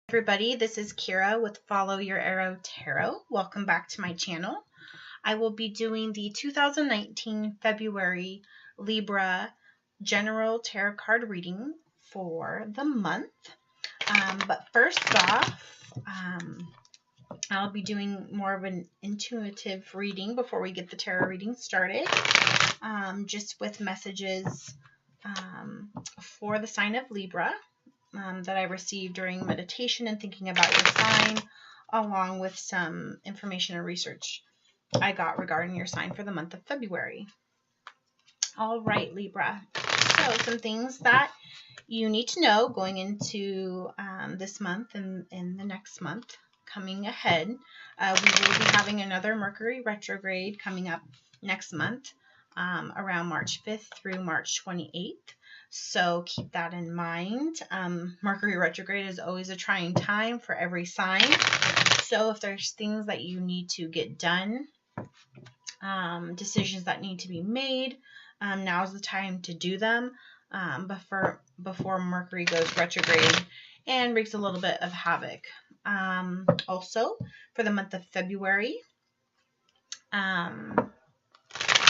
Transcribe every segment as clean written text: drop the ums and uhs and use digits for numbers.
Everybody, this is Kira with Follow Your Arrow Tarot. Welcome back to my channel. I will be doing the 2019 February Libra General Tarot card reading for the month. But first off, I'll be doing more of an intuitive reading before we get the tarot reading started, just with messages for the sign of Libra. That I received during meditation and thinking about your sign, along with some information and research I got regarding your sign for the month of February. All right, Libra. So some things that you need to know going into this month and the next month coming ahead. We will be having another Mercury retrograde coming up next month, around March 5th through March 28th. So keep that in mind. Mercury retrograde is always a trying time for every sign. So if there's things that you need to get done, decisions that need to be made, now's the time to do them before Mercury goes retrograde and wreaks a little bit of havoc. Also, for the month of February,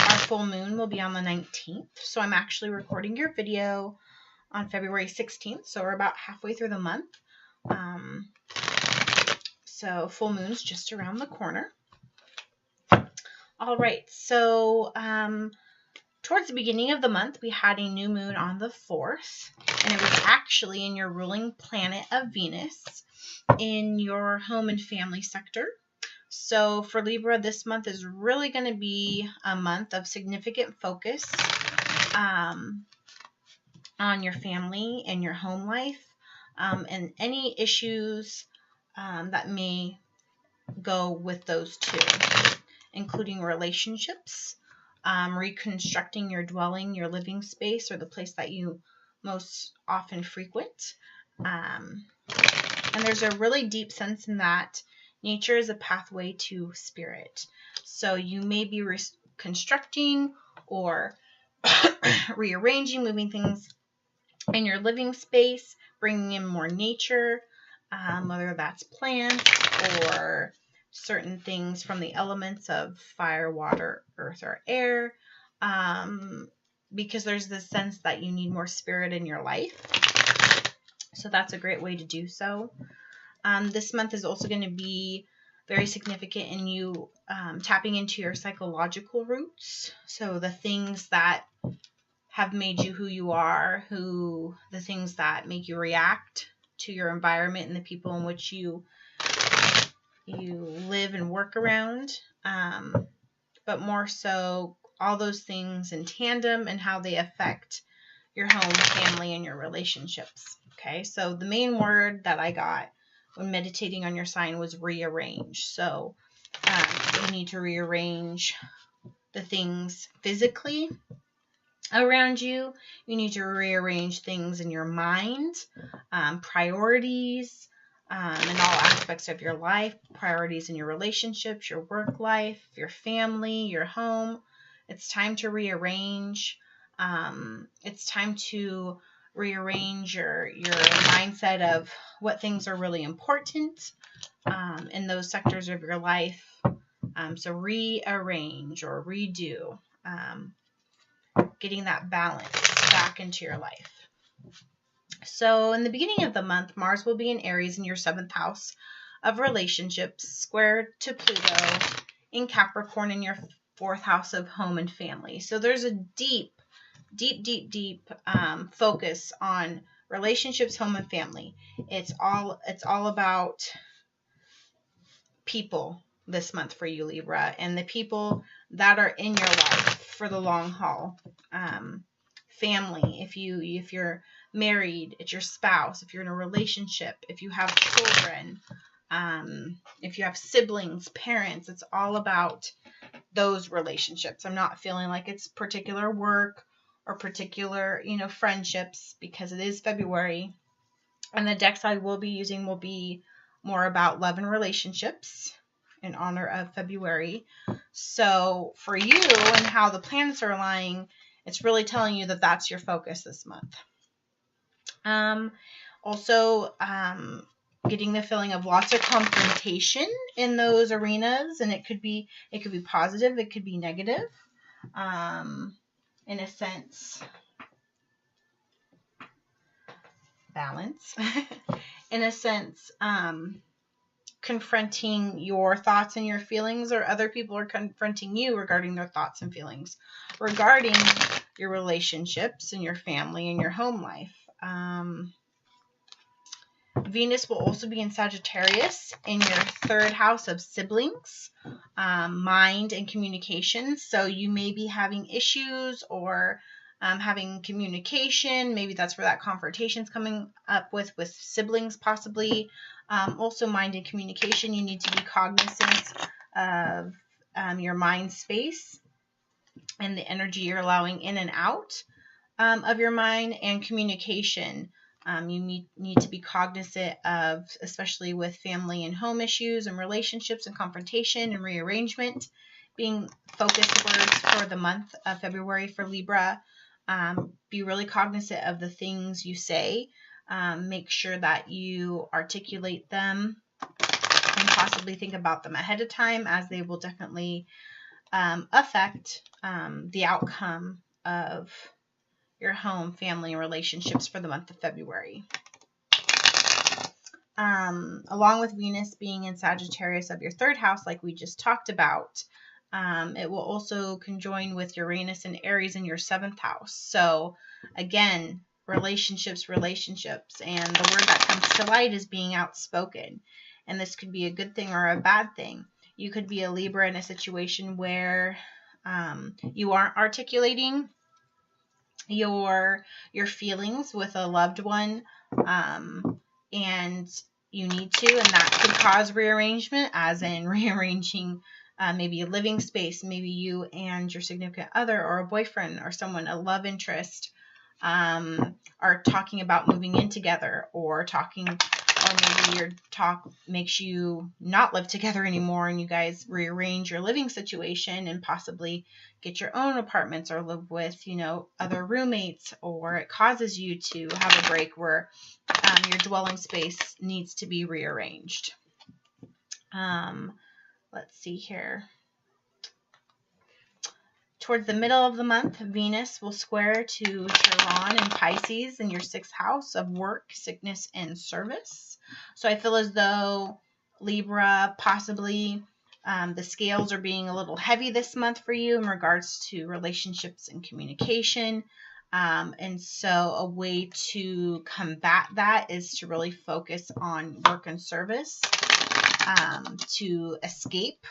our full moon will be on the 19th, so I'm actually recording your video on February 16th, so we're about halfway through the month. So full moon's just around the corner. All right, so towards the beginning of the month, we had a new moon on the 4th, and it was actually in your ruling planet of Venus in your home and family sector. So for Libra, this month is really going to be a month of significant focus on your family and your home life, and any issues that may go with those two, including relationships, reconstructing your dwelling, your living space, or the place that you most often frequent. And there's a really deep sense in that nature is a pathway to spirit. So you may be reconstructing or rearranging, moving things in your living space, bringing in more nature, whether that's plants or certain things from the elements of fire, water, earth, or air, because there's this sense that you need more spirit in your life. So that's a great way to do so. This month is also going to be very significant in you tapping into your psychological roots. So the things that have made you who you are, the things that make you react to your environment and the people in which you live and work around. But more so, all those things in tandem and how they affect your home, family, and your relationships. Okay, so the main word that I got when meditating on your sign was rearrange. So you need to rearrange the things physically around you. You need to rearrange things in your mind, priorities in all aspects of your life, priorities in your relationships, your work life, your family, your home. It's time to rearrange. It's time to rearrange your mindset of what things are really important in those sectors of your life. So rearrange or redo, getting that balance back into your life. So in the beginning of the month, Mars will be in Aries in your 7th house of relationships, square to Pluto in Capricorn in your 4th house of home and family. So there's a deep focus on relationships, home, and family. It's all about people this month for you, Libra, and the people that are in your life for the long haul. Family, if you're married, it's your spouse. If you're in a relationship, if you have children, if you have siblings, parents, it's all about those relationships. I'm not feeling like it's particular work or particular, friendships, because it is February. And the decks I will be using will be more about love and relationships in honor of February. So for you and how the planets are aligning, it's really telling you that that's your focus this month. Also, getting the feeling of lots of confrontation in those arenas, and it could be positive, it could be negative. In a sense, balance. In a sense, confronting your thoughts and your feelings, or other people are confronting you regarding their thoughts and feelings regarding your relationships and your family and your home life. Venus will also be in Sagittarius in your third house of siblings, mind and communication. So you may be having issues or having communication. Maybe that's where that confrontation is coming up with siblings possibly. Also mind and communication. You need to be cognizant of your mind space and the energy you're allowing in and out of your mind and communication. You need to be cognizant of, especially with family and home issues and relationships and confrontation and rearrangement, being focused words for the month of February for Libra. Be really cognizant of the things you say. Make sure that you articulate them and possibly think about them ahead of time, as they will definitely affect the outcome of your home, family, and relationships for the month of February. Along with Venus being in Sagittarius of your third house, like we just talked about, it will also conjoin with Uranus and Aries in your seventh house. So again, relationships, and the word that comes to light is being outspoken. And this could be a good thing or a bad thing. You could be a Libra in a situation where you aren't articulating your feelings with a loved one, and you need to, and that could cause rearrangement, as in rearranging maybe a living space. Maybe you and your significant other or a boyfriend or someone, a love interest, are talking about moving in together, or maybe your talk makes you not live together anymore, and you guys rearrange your living situation and possibly get your own apartments or live with, other roommates, or it causes you to have a break where your dwelling space needs to be rearranged. Let's see here. Towards the middle of the month, Venus will square to Chiron in Pisces in your sixth house of work, sickness, and service. So I feel as though Libra, possibly the scales are being a little heavy this month for you in regards to relationships and communication. And so a way to combat that is to really focus on work and service, to escape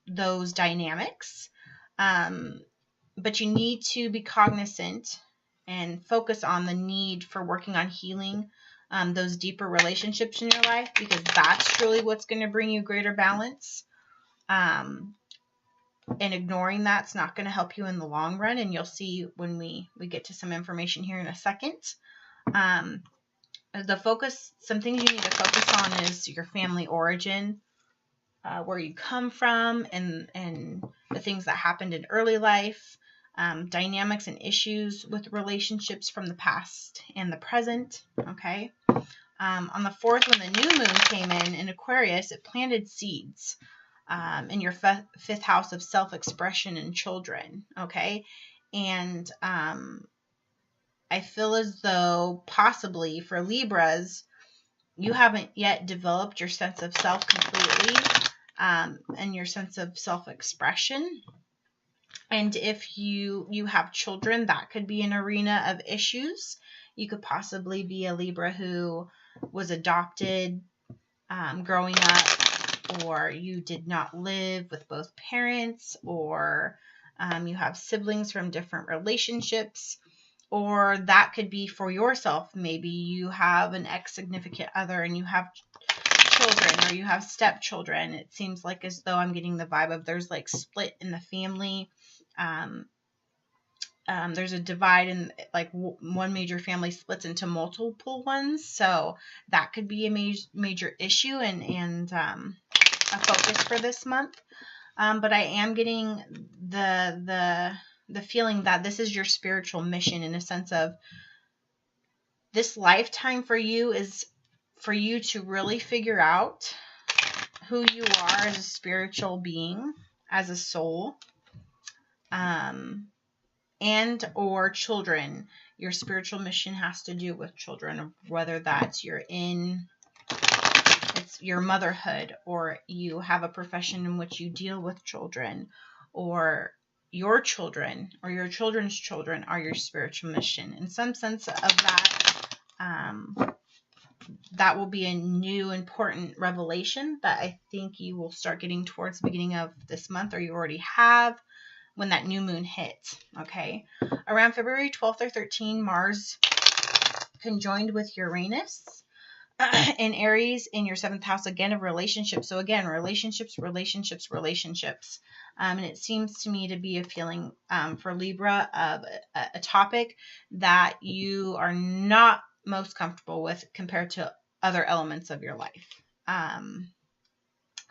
those dynamics. But you need to be cognizant and focus on the need for working on healing those deeper relationships in your life, because that's truly what's going to bring you greater balance. And ignoring that's not going to help you in the long run. And you'll see when we get to some information here in a second. Some things you need to focus on is your family origin, where you come from, and the things that happened in early life, dynamics and issues with relationships from the past and the present. Okay. On the 4th, when the new moon came in Aquarius, it planted seeds in your fifth house of self-expression and children. Okay. And I feel as though possibly for Libras, you haven't yet developed your sense of self completely, and your sense of self-expression. And if you have children, that could be an arena of issues. You could possibly be a Libra who was adopted growing up, or you did not live with both parents, or you have siblings from different relationships. Or that could be for yourself. Maybe you have an ex-significant other and you have children, or you have stepchildren. It seems like as though I'm getting the vibe of there's like split in the family. There's a divide, and like one major family splits into multiple ones. So that could be a major issue and a focus for this month. But I am getting the feeling that this is your spiritual mission, in a sense of this lifetime for you is for you to really figure out who you are as a spiritual being, as a soul, and or children. Your spiritual mission has to do with children, whether that's it's your motherhood, or you have a profession in which you deal with children, or your children or your children's children are your spiritual mission. In some sense of that, that will be a new important revelation that I think you will start getting towards the beginning of this month, or you already have, when that new moon hits. Okay, around February 12th or 13th, Mars conjoined with Uranus in Aries in your 7th house, again, of relationships. So again, relationships. And it seems to me to be a feeling for Libra of a topic that you are not most comfortable with compared to other elements of your life.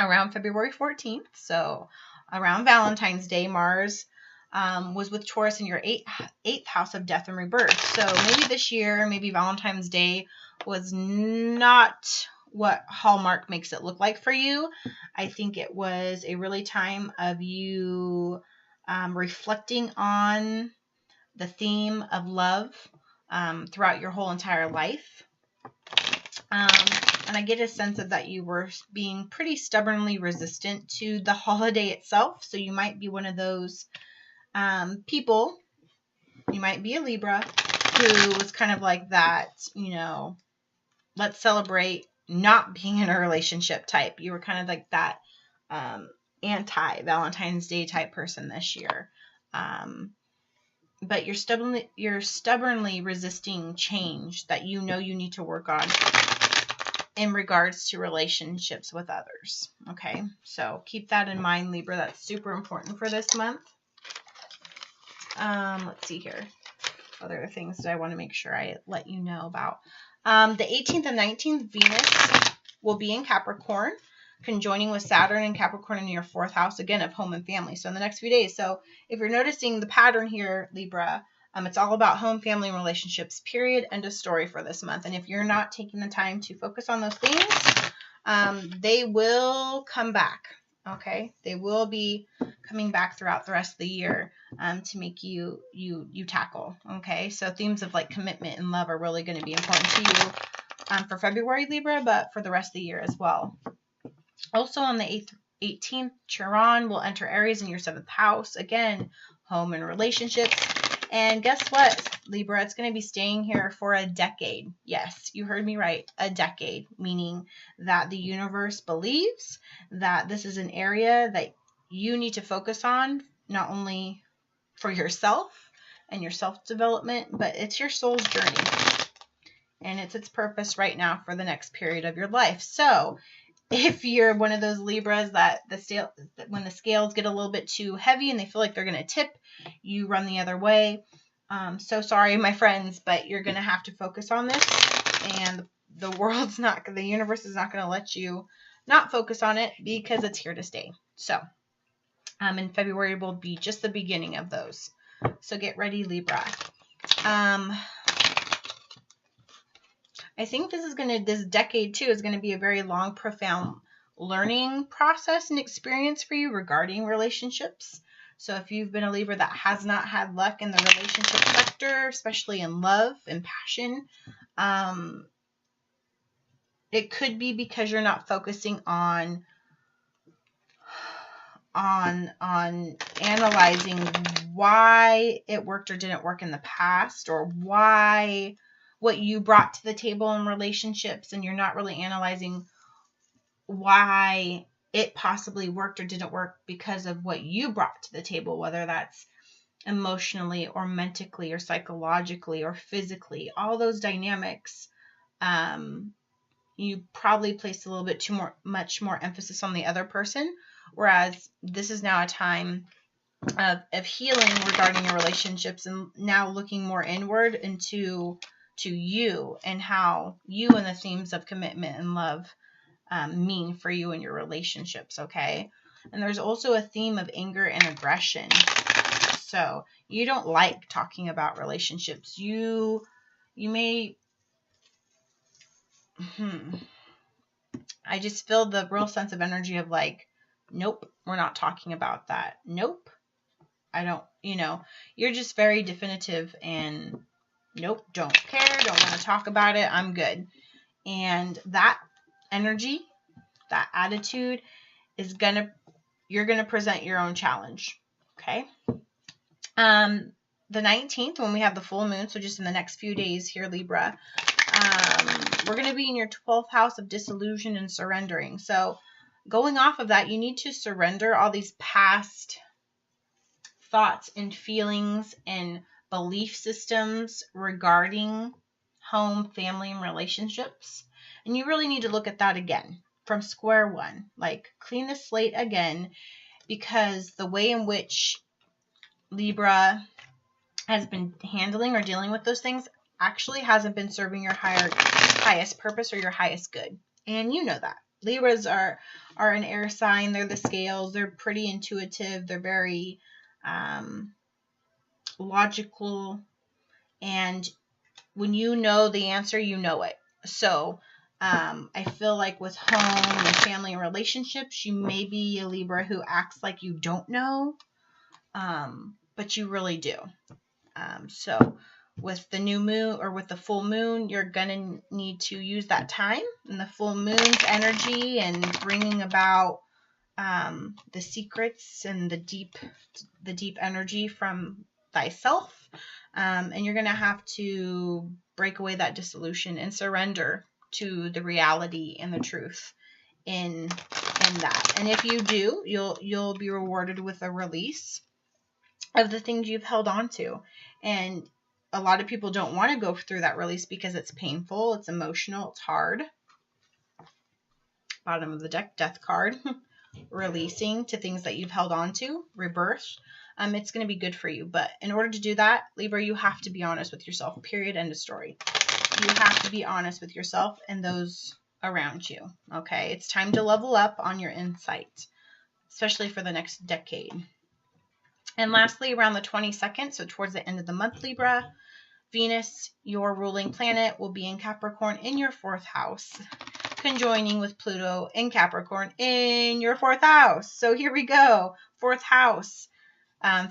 Around February 14th, so around Valentine's Day, Mars was with Taurus in your 8th house of death and rebirth. So maybe this year, maybe Valentine's Day was not what Hallmark makes it look like for you. I think it was a really time of you reflecting on the theme of love throughout your whole entire life. And I get a sense of that you were being pretty stubbornly resistant to the holiday itself. So you might be one of those people, you might be a Libra, who was kind of like that, let's celebrate not being in a relationship type. You were kind of like that anti-Valentine's Day type person this year. But you're stubbornly resisting change that you need to work on in regards to relationships with others. Okay, so keep that in mind, Libra. That's super important for this month. Let's see here. Other things that I want to make sure I let you know about. The 18th and 19th, Venus will be in Capricorn, conjoining with Saturn in Capricorn in your 4th house, again, of home and family. So in the next few days. So if you're noticing the pattern here, Libra, it's all about home, family, and relationships, period. End of story for this month. And if you're not taking the time to focus on those things, they will come back. Okay, they will be coming back throughout the rest of the year to make you tackle. Okay, so themes of like commitment and love are really going to be important to you for February, Libra, but for the rest of the year as well. Also on the 18th, Chiron will enter Aries in your 7th house. Again, home and relationships. And guess what, Libra? It's going to be staying here for a decade. Yes, you heard me right. A decade, meaning that the universe believes that this is an area that you need to focus on, not only for yourself and your self-development, but it's your soul's journey. And it's its purpose right now for the next period of your life. So if you're one of those Libras that when the scales get a little bit too heavy and they feel like they're going to tip, you run the other way. So sorry, my friends, but you're going to have to focus on this, and the universe is not going to let you not focus on it because it's here to stay. So, in February will be just the beginning of those. So get ready, Libra. I think this decade too is going to be a very long, profound learning process and experience for you regarding relationships. So if you've been a Libra that has not had luck in the relationship sector, especially in love and passion, it could be because you're not focusing on analyzing why it worked or didn't work in the past, or what you brought to the table in relationships, and you're not really analyzing why it possibly worked or didn't work because of what you brought to the table, whether that's emotionally or mentally or psychologically or physically. All those dynamics, you probably placed a little bit much more emphasis on the other person, whereas this is now a time of healing regarding your relationships, and now looking more inward into you and how you and the themes of commitment and love mean for you and your relationships. Okay, and there's also a theme of anger and aggression. So you don't like talking about relationships. You may I just feel the real sense of energy of like, nope, we're not talking about that. Nope, I don't, you're just very definitive and nope, don't care, don't want to talk about it, I'm good. And that energy, that attitude is you're gonna present your own challenge. Okay. The 19th, when we have the full moon, so just in the next few days here, Libra, we're going to be in your 12th house of disillusion and surrendering. So going off of that, you need to surrender all these past thoughts and feelings and belief systems regarding home, family, and relationships. And you really need to look at that again from square one, like clean the slate again, because the way in which Libra has been handling or dealing with those things actually hasn't been serving your highest purpose or your highest good. And you know that. Libras are an air sign. They're the scales. They're pretty intuitive. They're very logical. And when you know the answer, you know it. So I feel like with home and family and relationships, you may be a Libra who acts like you don't know, but you really do. So with the new moon or with the full moon, you're going to need to use that time and the full moon's energy and bringing about the secrets and the deep energy from thyself. And you're going to have to break away that dissolution and surrender to the reality and the truth in that. And if you do, you'll be rewarded with a release of the things you've held on to. And a lot of people don't want to go through that release because it's painful, it's emotional, it's hard. Bottom of the deck, Death card. Releasing to things that you've held on to, rebirth. It's going to be good for you. But in order to do that, Libra, you have to be honest with yourself. Period. End of story. You have to be honest with yourself and those around you. Okay? It's time to level up on your insight, especially for the next decade. And lastly, around the 22nd, so towards the end of the month, Libra, Venus, your ruling planet, will be in Capricorn in your 4th house, conjoining with Pluto in Capricorn in your 4th house. So here we go. 4th house,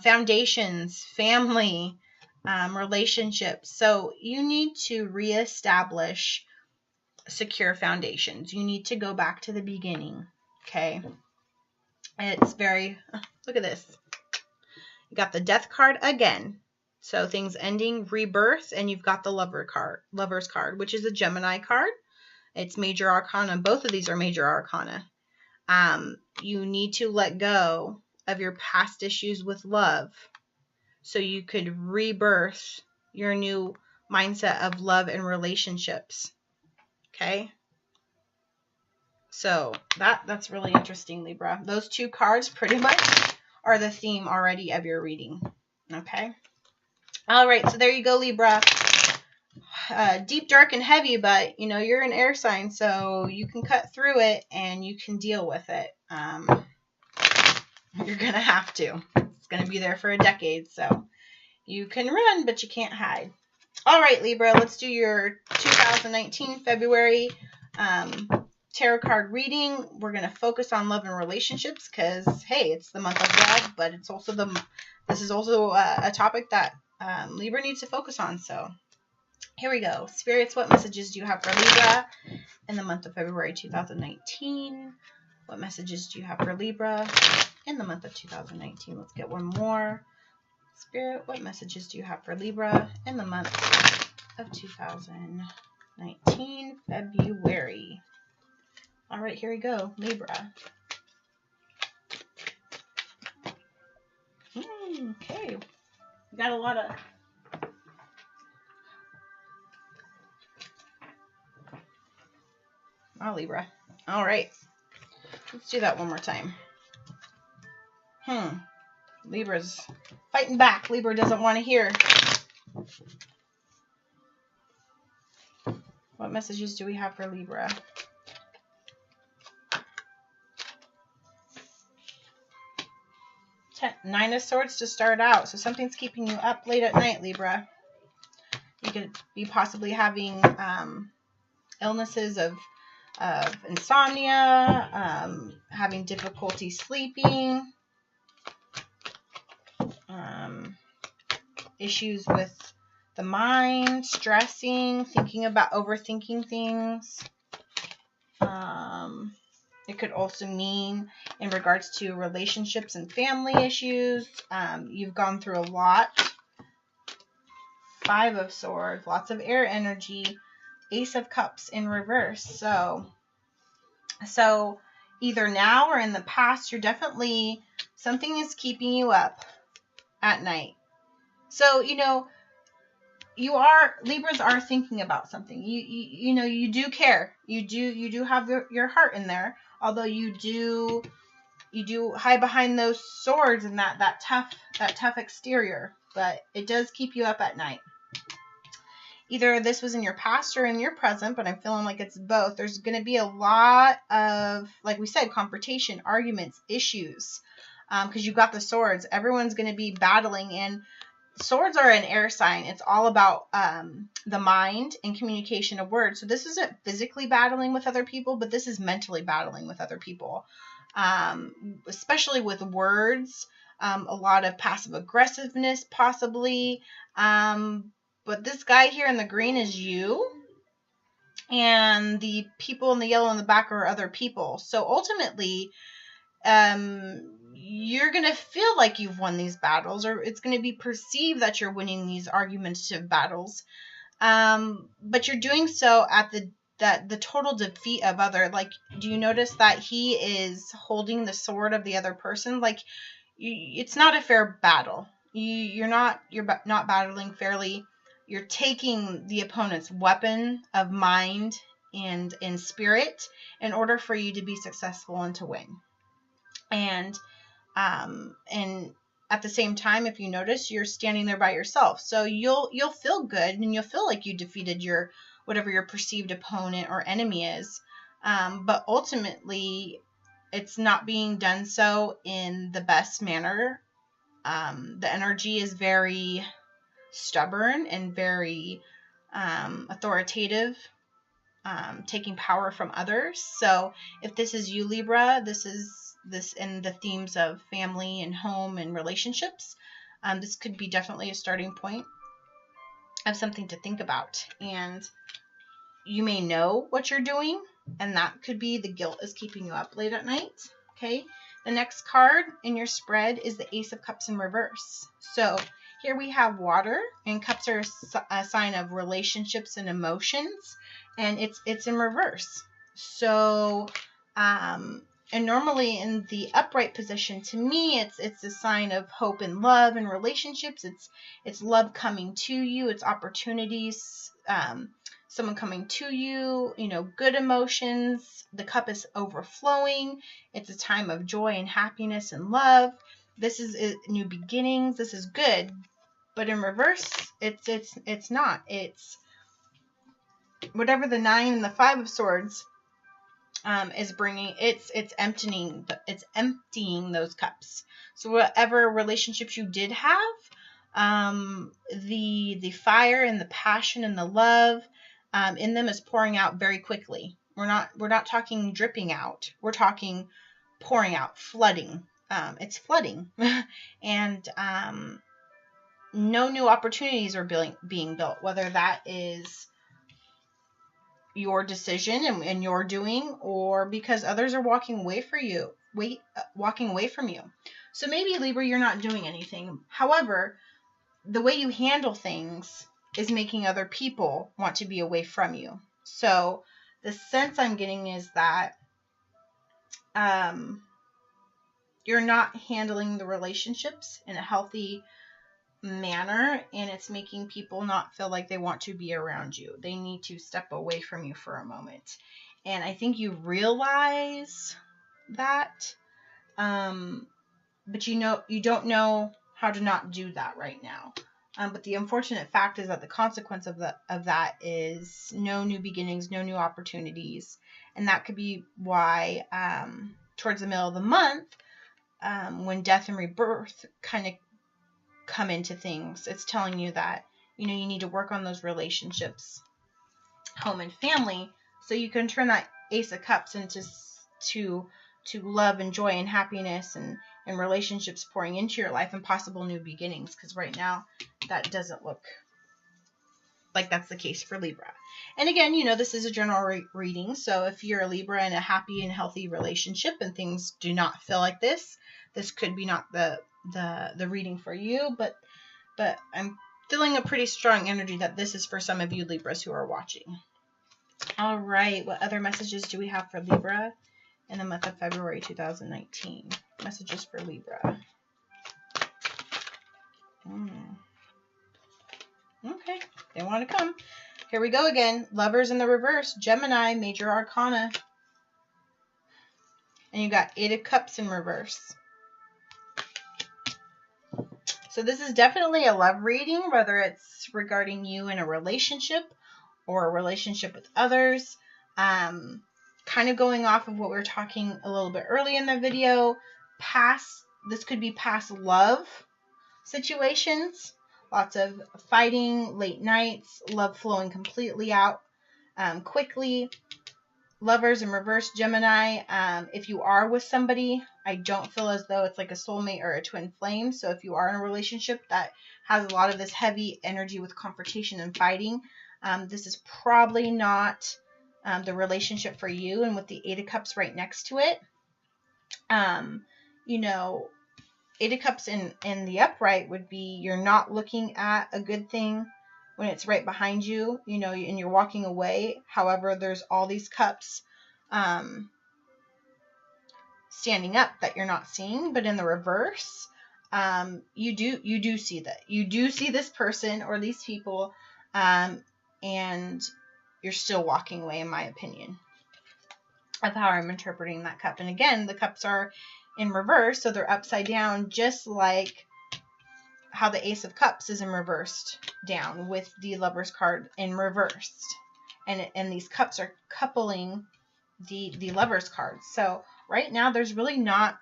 foundations, family, relationships. So you need to reestablish secure foundations. You need to go back to the beginning. Okay. It's very, look at this. You got the Death card again. So things ending, rebirth, and you've got the Lover's card, which is a Gemini card. It's major arcana. Both of these are major arcana. You need to let go of your past issues with love so you could rebirth your new mindset of love and relationships. Okay? So that's really interesting, Libra. Those two cards pretty much are the theme already of your reading. Okay? All right, so there you go, Libra. Deep, dark, and heavy, but you're an air sign, so you can cut through it and you can deal with it. You're gonna have to. It's gonna be there for a decade, so you can run, but you can't hide. All right, Libra, let's do your 2019 February tarot card reading. We're gonna focus on love and relationships because, hey, it's the month of love, but it's also this is also a topic that Libra needs to focus on. So here we go. Spirits, what messages do you have for Libra in the month of February 2019? What messages do you have for Libra in the month of 2019? Let's get one more. Spirit, what messages do you have for Libra in the month of 2019, February? All right, here we go. Libra. Okay. We got a lot of... Oh, Libra. All right. Let's do that one more time. Libra's fighting back. Libra doesn't want to hear. What messages do we have for Libra? Nine of Swords to start out. So something's keeping you up late at night, Libra. You could be possibly having illnesses of insomnia, having difficulty sleeping, issues with the mind, stressing, overthinking things. It could also mean in regards to relationships and family issues. You've gone through a lot. 5 of Swords, lots of air energy, Ace of Cups in reverse. So either now or in the past, something is keeping you up at night. So, Libras are thinking about something. You do care. You do have your heart in there. Although you do hide behind those swords and that tough exterior, but it does keep you up at night. Either this was in your past or in your present, but I'm feeling like it's both. There's going to be a lot of, like we said, confrontation, arguments, issues, because you've got the swords. Everyone's going to be battling, and swords are an air sign. It's all about the mind and communication of words. So this isn't physically battling with other people, but this is mentally battling with other people, especially with words. A lot of passive aggressiveness, possibly. But this guy here in the green is you, and the people in the yellow in the back are other people. So ultimately, you're going to feel like you've won these battles, or it's going to be perceived that you're winning these argumentative battles. But you're doing so at the total defeat of other. Like, do you notice that he is holding the sword of the other person? Like, it's not a fair battle. You're not battling fairly. You're taking the opponent's weapon of mind and spirit in order for you to be successful and to win. And at the same time, if you notice, you're standing there by yourself. So you'll feel good, and you'll feel like you defeated whatever your perceived opponent or enemy is. But ultimately, it's not being done so in the best manner. The energy is very stubborn and very authoritative, taking power from others. So if this is you, Libra, this in the themes of family and home and relationships, this could be definitely a starting point of something to think about. And you may know what you're doing, and that could be the guilt is keeping you up late at night. Okay, the next card in your spread is the Ace of Cups in reverse. So here we have water, and cups are a sign of relationships and emotions, and it's in reverse. So, and normally in the upright position, to me, it's a sign of hope and love and relationships. It's love coming to you. It's opportunities, someone coming to you, good emotions. The cup is overflowing. It's a time of joy and happiness and love. This is new beginnings. This is good. But in reverse, it's not. It's whatever the 9 and the 5 of Swords is bringing. It's emptying those cups. So whatever relationships you did have, the fire and the passion and the love in them is pouring out very quickly. We're not talking dripping out. We're talking pouring out, flooding. It's flooding, and no new opportunities are being built, whether that is your decision and your doing, or because others are walking away from you. So maybe, Libra, you're not doing anything. However, the way you handle things is making other people want to be away from you. So the sense I'm getting is that you're not handling the relationships in a healthy manner, and it's making people not feel like they want to be around you. They need to step away from you for a moment. And I think you realize that, but you don't know how to not do that right now. But the unfortunate fact is that the consequence of that is no new beginnings, no new opportunities. And that could be why towards the middle of the month, when death and rebirth kind of come into things, it's telling you that you need to work on those relationships, home and family, So you can turn that Ace of Cups into to love and joy and happiness and relationships pouring into your life and possible new beginnings, because right now that doesn't look like that's the case for Libra. And again, you know, this is a general reading, so if you're a Libra in a happy and healthy relationship and things do not feel like this could be not the reading for you, but I'm feeling a pretty strong energy that this is for some of you Libras who are watching. All right, what other messages do we have for Libra in the month of February 2019? Messages for Libra. Okay, they want to come. Here we go again. Lovers in the reverse. Gemini, major arcana. And you got 8 of Cups in reverse. So this is definitely a love reading, whether it's regarding you in a relationship or a relationship with others. Kind of going off of what we were talking a little bit early in the video. This could be past love situations. Lots of fighting, late nights, love flowing completely out quickly. Lovers in reverse, Gemini. If you are with somebody, I don't feel as though it's like a soulmate or a twin flame. So if you are in a relationship that has a lot of this heavy energy with confrontation and fighting, this is probably not the relationship for you. And with the 8 of Cups right next to it, you know, 8 of Cups in the upright would be you're not looking at a good thing when it's right behind you, you know, and you're walking away. However, there's all these cups standing up that you're not seeing. But in the reverse, you do see that. You do see this person or these people, and you're still walking away, in my opinion, of how I'm interpreting that cup. And again, the cups are in reverse, so they're upside down, just like how the Ace of Cups is in reversed down with the Lover's card in reversed. And these cups are coupling the Lover's card. So right now there's really not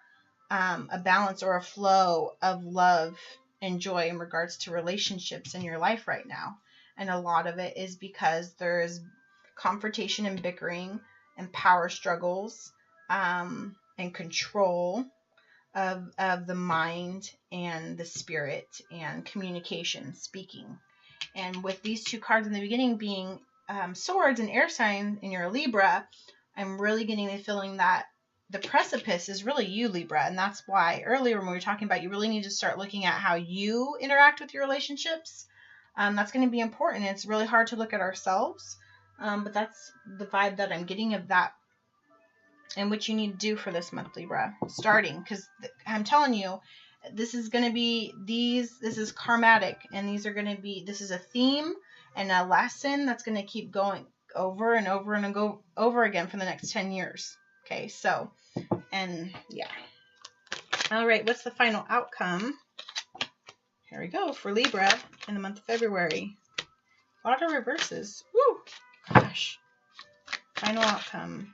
a balance or a flow of love and joy in regards to relationships in your life right now. And a lot of it is because there's confrontation and bickering and power struggles and control of the mind and the spirit and communication, speaking. And with these 2 cards in the beginning being swords and air sign, and you're a Libra, I'm really getting the feeling that the precipice is really you, Libra. And that's why earlier when we were talking about you really need to start looking at how you interact with your relationships. That's going to be important. It's really hard to look at ourselves, but that's the vibe that I'm getting of that and what you need to do for this month, Libra, starting, because I'm telling you, this is going to be this is karmatic, and these are going to be, this is a theme and a lesson that's going to keep going over and over and over again for the next 10 years. Okay, so, and yeah. All right, what's the final outcome? Here we go for Libra in the month of February. A lot of reverses. Woo! Gosh. Final outcome.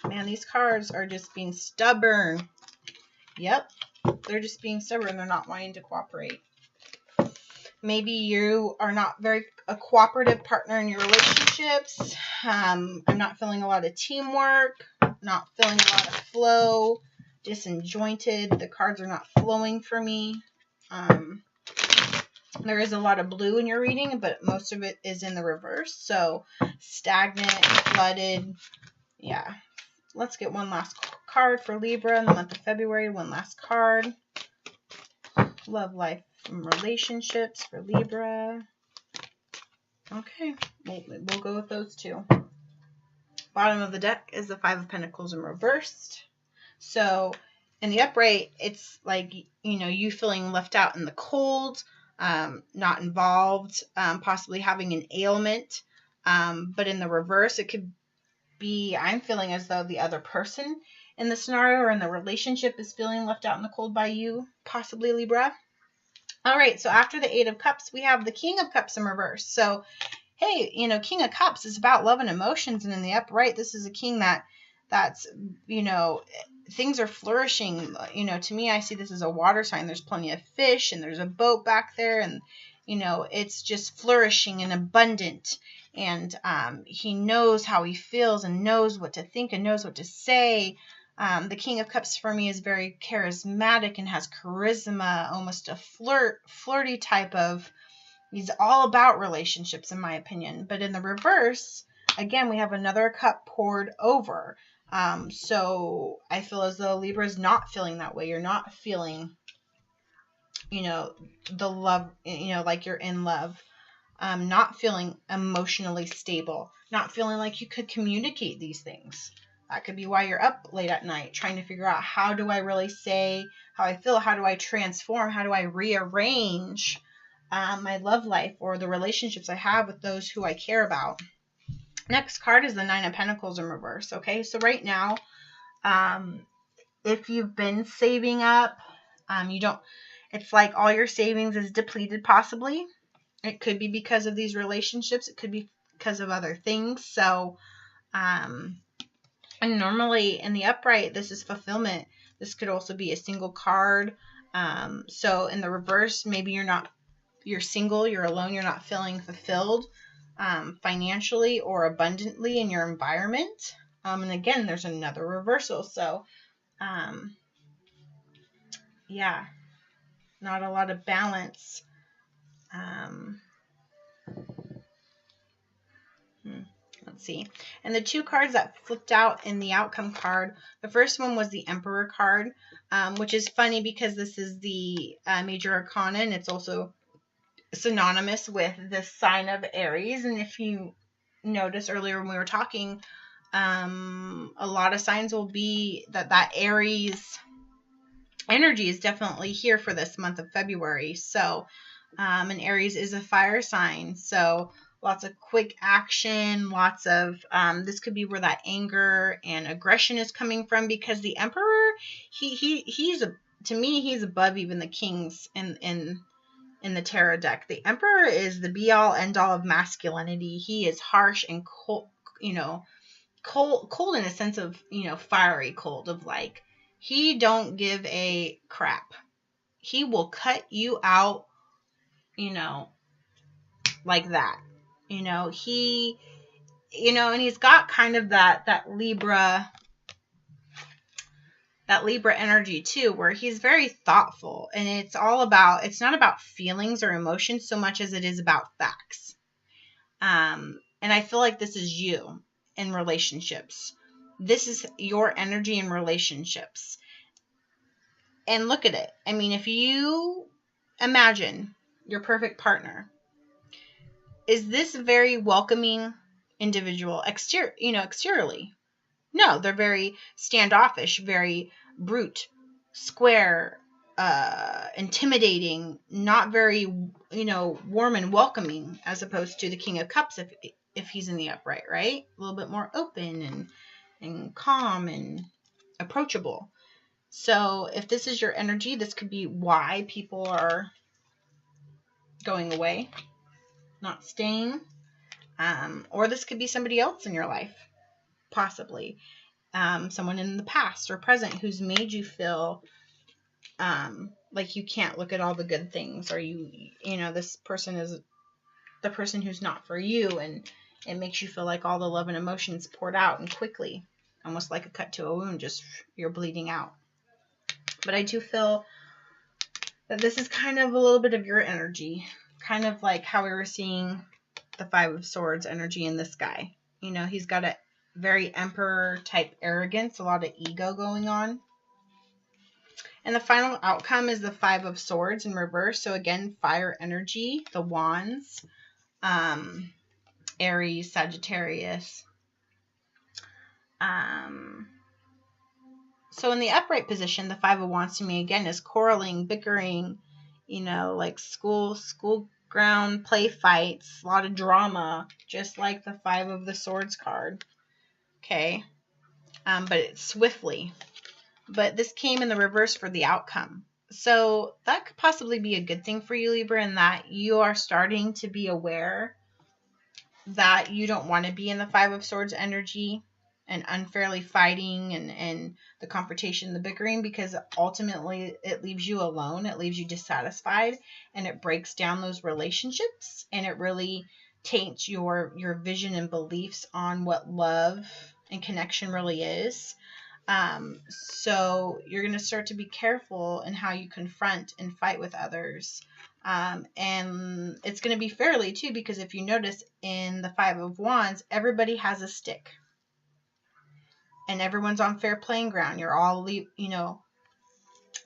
Man, these cards are just being stubborn. Yep. They're just being stubborn. They're not wanting to cooperate. Maybe you are not a cooperative partner in your relationships. I'm not feeling a lot of teamwork. Not feeling a lot of flow. Disjointed. The cards are not flowing for me. There is a lot of blue in your reading, but most of it is in the reverse. So stagnant, flooded. Yeah. Let's get one last card for Libra in the month of February. One last card. Love, life, and relationships for Libra. Okay. We'll go with those 2. Bottom of the deck is the 5 of Pentacles in reversed. So in the upright, it's like, you know, you feeling left out in the cold, not involved, possibly having an ailment. But in the reverse, it could be, I'm feeling as though the other person in the scenario or in the relationship is feeling left out in the cold by you, possibly Libra. All right, so after the 8 of Cups, we have the King of Cups in reverse. So, hey, you know, King of Cups is about love and emotions, and in the upright, this is a king that's, you know, things are flourishing. You know, to me, I see this as a water sign. There's plenty of fish, and there's a boat back there, and, you know, it's just flourishing and abundant. and he knows how he feels and knows what to think and knows what to say. The King of Cups for me is very charismatic and has charisma, almost a flirty type of, he's all about relationships in my opinion. But in the reverse, again, we have another cup poured over. So I feel as though Libra is not feeling that way. You're not feeling, the love, like you're in love. Not feeling emotionally stable, not feeling like you could communicate these things. That could be why you're up late at night trying to figure out, how do I really say how I feel? How do I transform? How do I rearrange my love life or the relationships I have with those who I care about? Next card is the Nine of Pentacles in reverse. Okay, so right now, if you've been saving up, it's like all your savings is depleted possibly. It could be because of these relationships. It could be because of other things. So, and normally in the upright, this is fulfillment. This could also be a single card. So in the reverse, maybe you're single, you're alone, you're not feeling fulfilled financially or abundantly in your environment. And again, there's another reversal. So, yeah, not a lot of balance. Let's see. And the two cards that flipped out in the outcome card, the first one was the Emperor card, which is funny because this is the major arcana, and it's also synonymous with the sign of Aries. And if you notice earlier when we were talking, a lot of signs will be that Aries energy is definitely here for this month of February. So, and Aries is a fire sign. So lots of quick action, lots of, this could be where that anger and aggression is coming from, because the Emperor, to me, he's above even the kings in the tarot deck. The Emperor is the be all end all of masculinity. He is harsh and cold, cold in a sense of, fiery cold, of like, he don't give a crap. He will cut you out, like that. And he's got kind of that Libra energy too, where he's very thoughtful, and it's not about feelings or emotions so much as it is about facts. And I feel like this is you in relationships. This is your energy in relationships. And look at it. I mean, if you imagine your perfect partner, is this a very welcoming individual exteriorly? No, they're very standoffish, very brute, square, intimidating, not very, warm and welcoming, as opposed to the King of Cups if he's in the upright, right? A little bit more open and calm and approachable. So if this is your energy, this could be why people are going away, not staying. Or this could be somebody else in your life, possibly. Someone in the past or present who's made you feel like you can't look at all the good things, or this person is the person who's not for you, and it makes you feel like all the love and emotions poured out and quickly, almost like a cut to a wound, just you're bleeding out. But I do feel that this is kind of a little bit of your energy, kind of like how we were seeing the Five of Swords energy in this guy. He's got a very Emperor type arrogance, a lot of ego going on. And the final outcome is the Five of Swords in reverse. So again, fire energy, the Wands, Aries, Sagittarius. So in the upright position, the Five of Wands to me again is quarreling, bickering, like school ground play fights, a lot of drama, just like the Five of the Swords card. Okay. But it's swiftly. But this came in the reverse for the outcome. So that could possibly be a good thing for you, Libra, in that you are starting to be aware that you don't want to be in the Five of Swords energy and unfairly fighting and the confrontation, the bickering, because ultimately it leaves you alone. It leaves you dissatisfied, and it breaks down those relationships, and it really taint your vision and beliefs on what love and connection really is. So you're going to start to be careful in how you confront and fight with others. And it's going to be fairly too, because if you notice in the Five of Wands, everybody has a stick and everyone's on fair playing ground. You're all,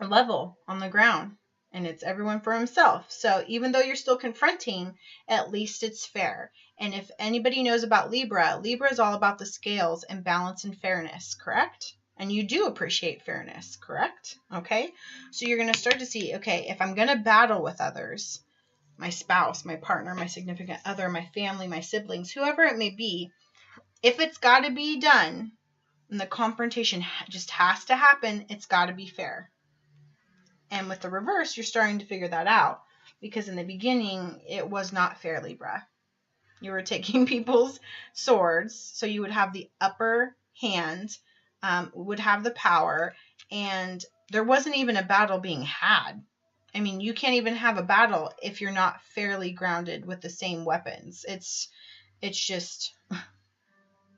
level on the ground, and it's everyone for himself. So even though you're still confronting, at least it's fair. And if anybody knows about Libra, Libra is all about the scales and balance and fairness, correct? And you do appreciate fairness, correct? Okay, so you're going to start to see, okay, if I'm going to battle with others, my spouse, my partner, my significant other, my family, my siblings, whoever it may be, if it's got to be done and the confrontation just has to happen, it's got to be fair. And with the reverse, you're starting to figure that out, because in the beginning, it was not fair, Libra. You were taking people's swords, so you would have the upper hand, would have the power, and there wasn't even a battle being had. I mean, you can't even have a battle if you're not fairly grounded with the same weapons. It's just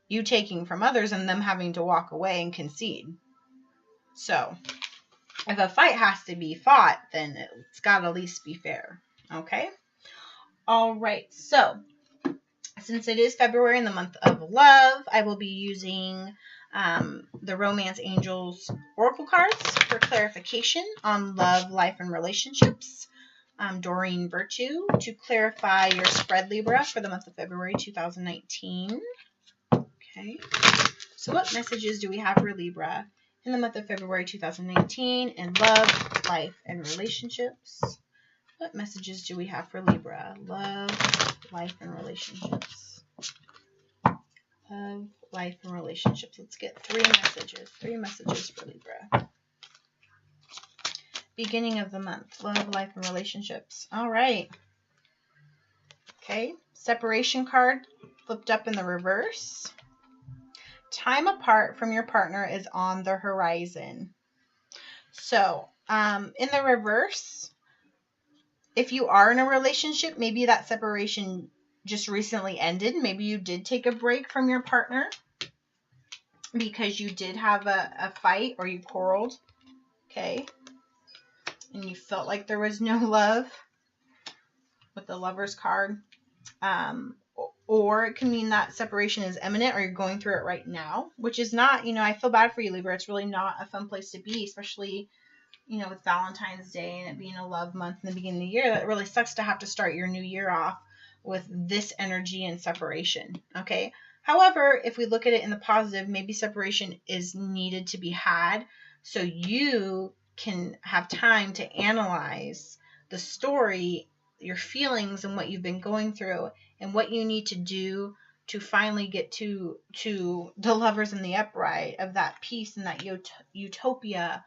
you taking from others and them having to walk away and concede. So if a fight has to be fought, then it's got to at least be fair. Okay? All right. So since it is February in the month of love, I will be using the Romance Angels Oracle cards for clarification on love, life, and relationships. Doreen Virtue to clarify your spread, Libra, for the month of February 2019. Okay. So what messages do we have for Libra in the month of February 2019 in love, life, and relationships? What messages do we have for Libra? Love, life, and relationships. Love, life, and relationships. Let's get 3 messages. 3 messages for Libra. Beginning of the month. Love, life, and relationships. All right. Okay. Separation card flipped up in the reverse. Time apart from your partner is on the horizon. So, in the reverse, if you are in a relationship, maybe that separation just recently ended. Maybe you did take a break from your partner because you did have a fight or you quarreled. Okay. And you felt like there was no love with the Lover's card. Or it can mean that separation is imminent or you're going through it right now, which is not, I feel bad for you, Libra. It's really not a fun place to be, especially, with Valentine's Day and it being a love month in the beginning of the year. That really sucks to have to start your new year off with this energy and separation. Okay. However, if we look at it in the positive, maybe separation is needed to be had so you can have time to analyze the story, your feelings, and what you've been going through, and what you need to do to finally get to the Lovers in the upright of that peace and that utopia,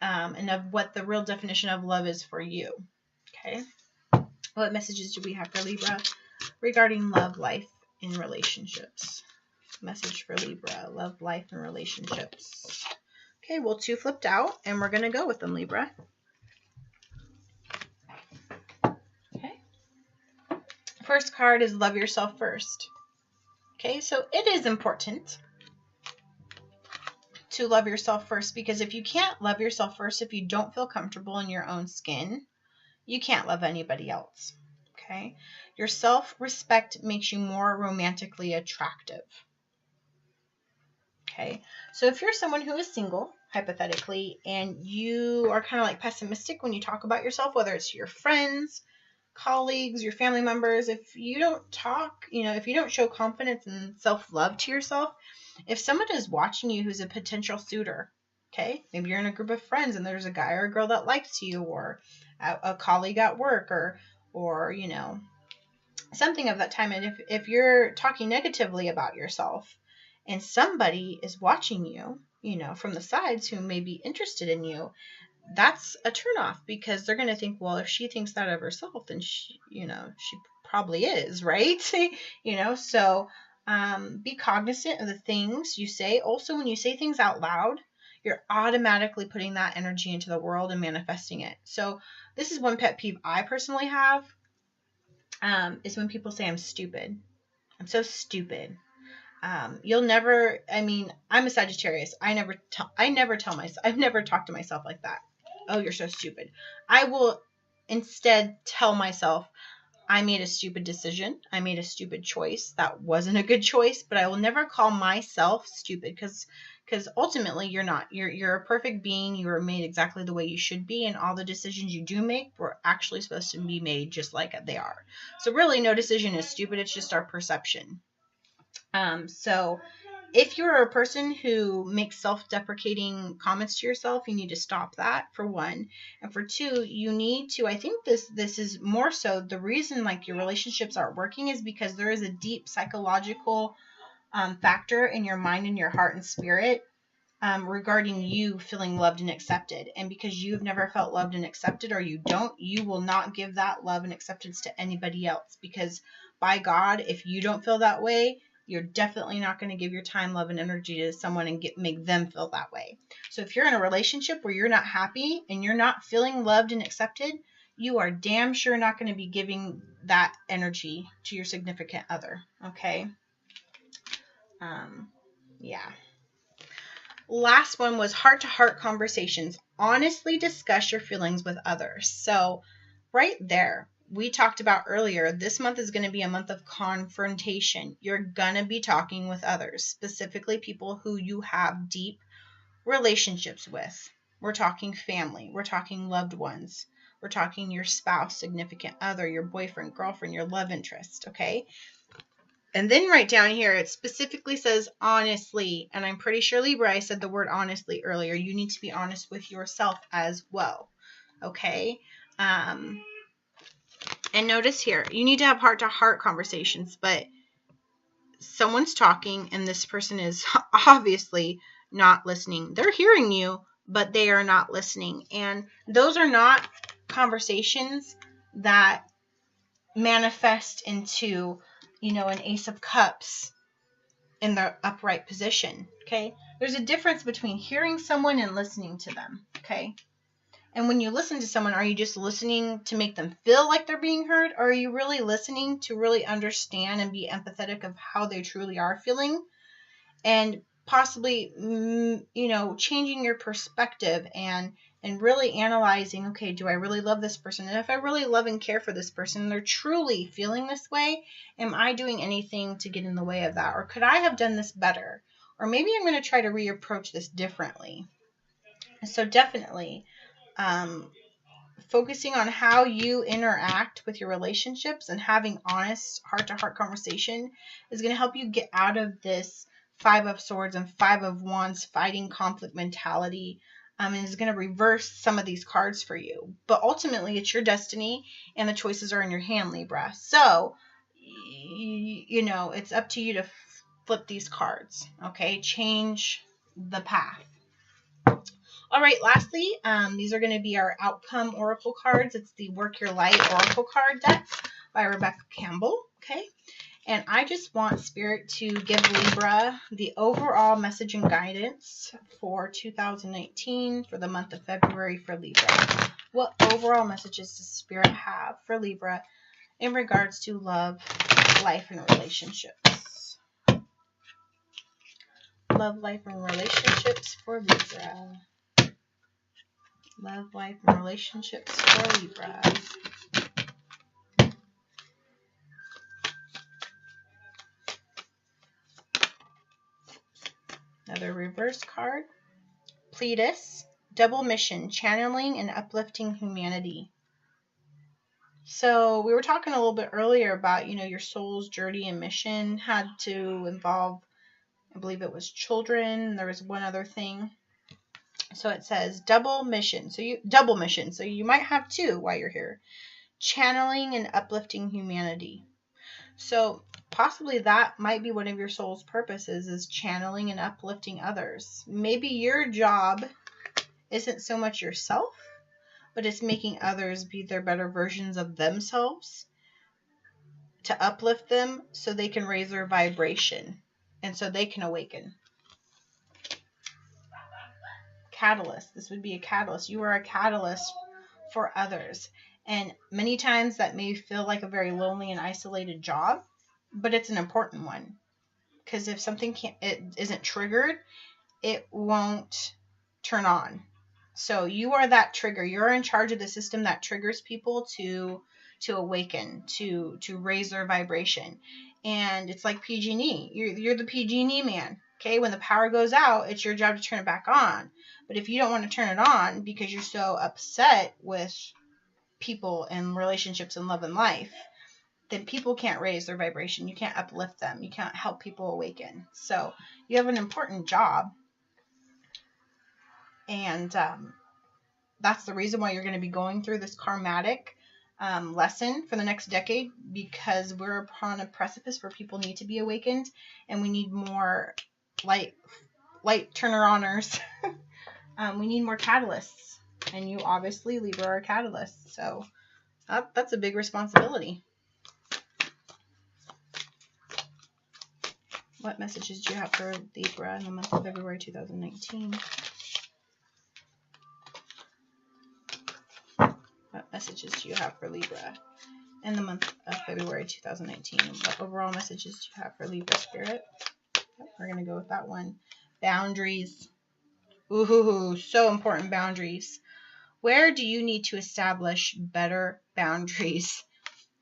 and of what the real definition of love is for you. Okay. What messages do we have for Libra regarding love, life, and relationships? Message for Libra, love, life, and relationships. Okay, well, 2 flipped out, and we're going to go with them, Libra. Okay. First card is love yourself first. Okay, so it is important to love yourself first, because if you can't love yourself first, if you don't feel comfortable in your own skin, you can't love anybody else. Okay, your self-respect makes you more romantically attractive. Okay, so if you're someone who is single, hypothetically, and you are kind of like pessimistic when you talk about yourself, whether it's to your friends, colleagues, your family members, if you don't talk, if you don't show confidence and self-love to yourself, if someone is watching you who's a potential suitor, okay, maybe you're in a group of friends and there's a guy or a girl that likes you, or a colleague at work, or something of that time, and if you're talking negatively about yourself and somebody is watching you, from the sides who may be interested in you, that's a turnoff, because they're going to think, well, if she thinks that of herself, then she probably is, right? So be cognizant of the things you say. Also, when you say things out loud, you're automatically putting that energy into the world and manifesting it. So this is one pet peeve I personally have. is when people say I'm stupid. I'm so stupid. You'll never, I mean, I'm a Sagittarius. I never tell myself, I've never talked to myself like that. Oh, you're so stupid. I will instead tell myself, I made a stupid decision. I made a stupid choice. That wasn't a good choice, but I will never call myself stupid because ultimately you're not. You're a perfect being. You were made exactly the way you should be, and all the decisions you do make were actually supposed to be made just like they are. So really, no decision is stupid. It's just our perception. So if you're a person who makes self-deprecating comments to yourself, you need to stop that, for one. And for two, you need to, I think this is more so the reason like your relationships aren't working is because there is a deep psychological factor in your mind and your heart and spirit regarding you feeling loved and accepted. And because you've never felt loved and accepted, or you will not give that love and acceptance to anybody else. Because by God, if you don't feel that way, you're definitely not going to give your time, love, and energy to someone and make them feel that way. So if you're in a relationship where you're not happy and you're not feeling loved and accepted, you are damn sure not going to be giving that energy to your significant other. Okay. Yeah. Last one was heart-to-heart conversations. Honestly discuss your feelings with others. So right there, we talked about earlier, this month is going to be a month of confrontation. You're going to be talking with others, specifically people who you have deep relationships with. We're talking family. We're talking loved ones. We're talking your spouse, significant other, your boyfriend, girlfriend, your love interest, okay? And then right down here, it specifically says honestly. And I'm pretty sure, Libra, I said the word honestly earlier. You need to be honest with yourself as well, okay? And notice here, you need to have heart-to-heart conversations, but someone's talking and this person is obviously not listening. They're hearing you, but they are not listening. And those are not conversations that manifest into, an Ace of Cups in the upright position, okay? There's a difference between hearing someone and listening to them, okay? And when you listen to someone, are you just listening to make them feel like they're being heard? Or are you really listening to really understand and be empathetic of how they truly are feeling? And possibly, changing your perspective and really analyzing, okay, do I really love this person? And if I really love and care for this person, they're truly feeling this way, am I doing anything to get in the way of that? Or could I have done this better? Or maybe I'm going to try to reapproach this differently. So definitely, focusing on how you interact with your relationships and having honest heart-to-heart conversation is going to help you get out of this 5 of Swords and 5 of Wands fighting conflict mentality, and is going to reverse some of these cards for you. But ultimately, it's your destiny, and the choices are in your hand, Libra. So, it's up to you to flip these cards, okay? Change the path. All right, lastly, these are going to be our outcome oracle cards. It's the Work Your Light oracle card deck by Rebecca Campbell, okay? And I just want Spirit to give Libra the overall message and guidance for 2019 for the month of February for Libra. What overall messages does Spirit have for Libra in regards to love, life, and relationships? Love, life, and relationships for Libra. Love, life, and relationships for Libra. Another reverse card. Pleiades, double mission, channeling and uplifting humanity. So we were talking a little bit earlier about, your soul's journey and mission had to involve, I believe it was children. There was one other thing. So it says double mission. So you might have 2 while you're here. Channeling and uplifting humanity. So possibly that might be one of your soul's purposes, is channeling and uplifting others. Maybe your job isn't so much yourself, but it's making others be their better versions of themselves, to uplift them so they can raise their vibration and so they can awaken. Catalyst. This would be a catalyst. You are a catalyst for others. And many times that may feel like a very lonely and isolated job, but it's an important one. Because if something isn't triggered, it won't turn on. So you are that trigger. You're in charge of the system that triggers people to awaken, to raise their vibration. And it's like PG&E. You're the PG&E man. Okay, when the power goes out, it's your job to turn it back on. But if you don't want to turn it on because you're so upset with people and relationships and love and life, then people can't raise their vibration. You can't uplift them. You can't help people awaken. So you have an important job. And that's the reason why you're going to be going through this karmatic lesson for the next decade, because we're upon a precipice where people need to be awakened, and we need more light turner oners. We need more catalysts, and you obviously, Libra, are a catalyst. So that's a big responsibility. What messages do you have for Libra in the month of February 2019? What messages do you have for Libra in the month of February 2019? What overall messages do you have for Libra Spirit? We're going to go with that one. Boundaries. Ooh, so important, boundaries. Where do you need to establish better boundaries?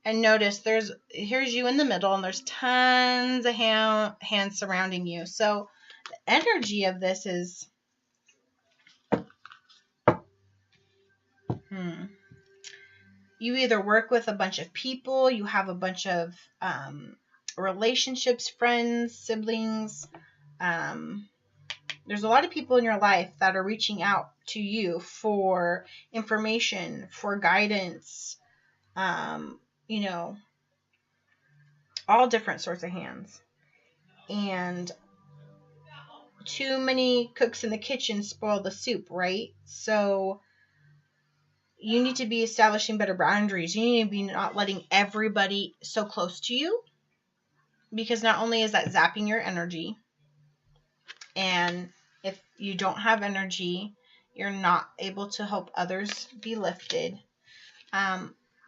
And notice here's you in the middle, and there's tons of hands surrounding you. So the energy of this is you either work with a bunch of people, you have a bunch of relationships, friends, siblings. There's a lot of people in your life that are reaching out to you for information, for guidance, you know, all different sorts of hands. And too many cooks in the kitchen spoil the soup, right? So you need to be establishing better boundaries. You need to be not letting everybody so close to you, because not only is that zapping your energy, and if you don't have energy, you're not able to help others be lifted.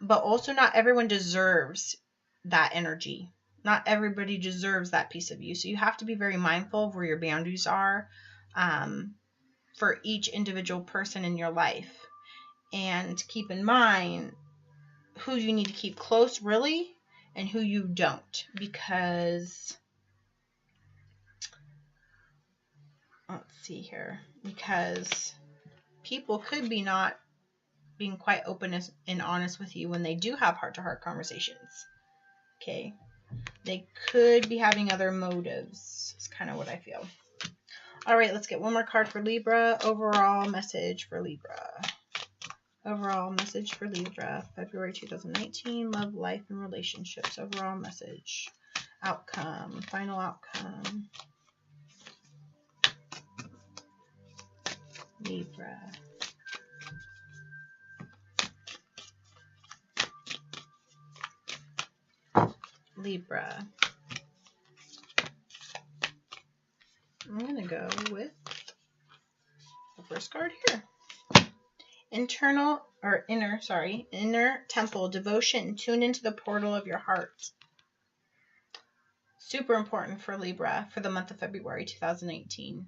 But also not everyone deserves that energy. Not everybody deserves that piece of you. So you have to be very mindful of where your boundaries are for each individual person in your life. And keep in mind who you need to keep close, really, and who you don't. Because, let's see here. Because people could be not being quite open and honest with you when they do have heart-to-heart conversations. Okay? They could be having other motives. It's kind of what I feel. All right, let's get one more card for Libra. Overall message for Libra. Overall message for Libra, February 2019, love, life, and relationships. Overall message, outcome, final outcome. Libra. Libra. I'm going to go with the first card here. Inner temple, devotion, tune into the portal of your heart. Super important for Libra for the month of February 2018.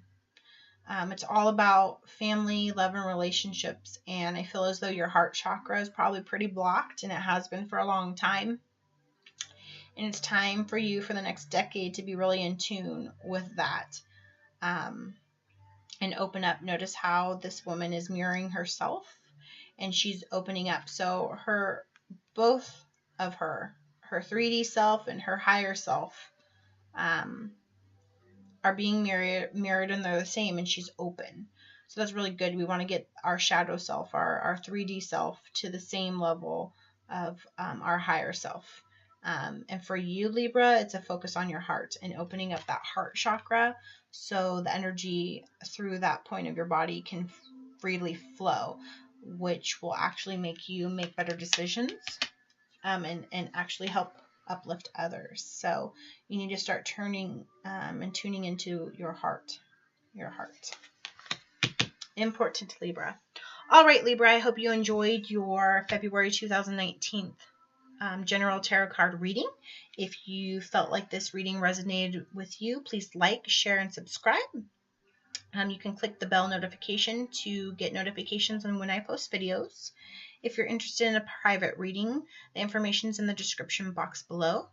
It's all about family, love, and relationships, and I feel as though your heart chakra is probably pretty blocked, and it has been for a long time. And it's time for you for the next decade to be really in tune with that. And open up. Notice how this woman is mirroring herself, and she's opening up. So both of her 3D self and her higher self are being mirrored, and they're the same, and she's open. So that's really good. We want to get our shadow self, our 3D self, to the same level of our higher self. And for you, Libra, it's a focus on your heart and opening up that heart chakra so the energy through that point of your body can freely flow, which will actually make you make better decisions and actually help uplift others. So you need to start turning and tuning into your heart. Important, Libra. All right, Libra, I hope you enjoyed your February 2019 general tarot card reading. If you felt like this reading resonated with you, please like, share, and subscribe. You can click the bell notification to get notifications on when I post videos. If you're interested in a private reading, the information is in the description box below.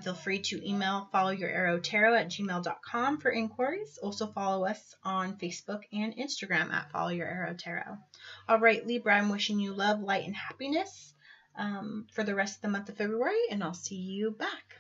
Feel free to email FollowYourArrowTarot@gmail.com for inquiries. Also follow us on Facebook and Instagram at FollowYourArrowTarot. All right, Libra, I'm wishing you love, light, and happiness for the rest of the month of February, and I'll see you back.